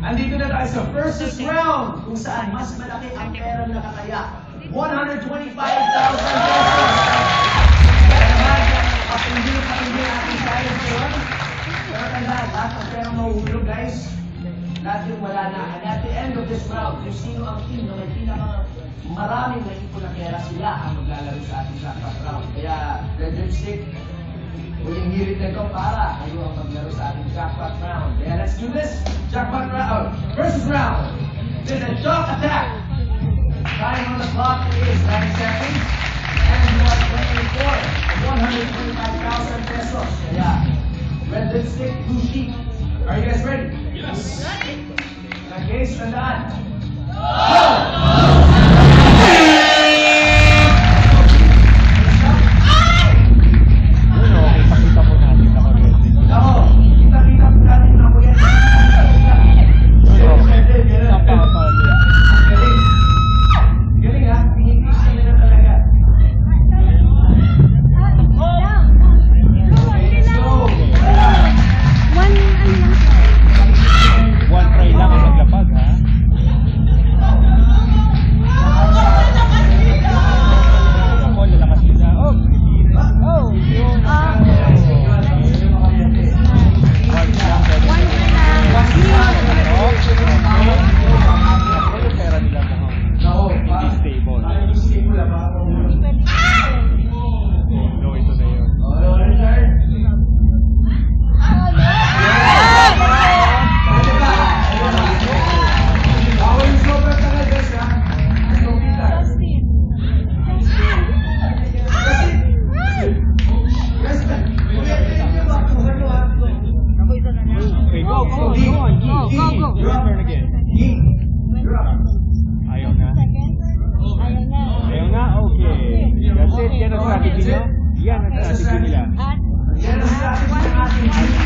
Andito na tayo sa versus round kung saan mas malaki ang perang nakataya. 125,000 pesos. Kaya naman, patindi natin tayo ngayon. Pero tandaan, lahat ng perang mahuhulog guys, lahat yung wala na. And at the end of this round, kung sino ang team na may maraming naipon na pera, sila ang maglalaro sa ating jackpot round. Kaya, Red Lipstick, huling hirit na ito para kayo ang maglaro sa ating jackpot round. Kaya let's do this. Jackpot round versus round. There's a jock attack. Time on the clock is 9 seconds. And you are playing for 125,000 pesos. Kaya, Red Lipstick, Blue Sheep. Are you guys ready? Yes. Okay, tandaan. Yan ang strategy nila. Yan ang strategy ng ating team.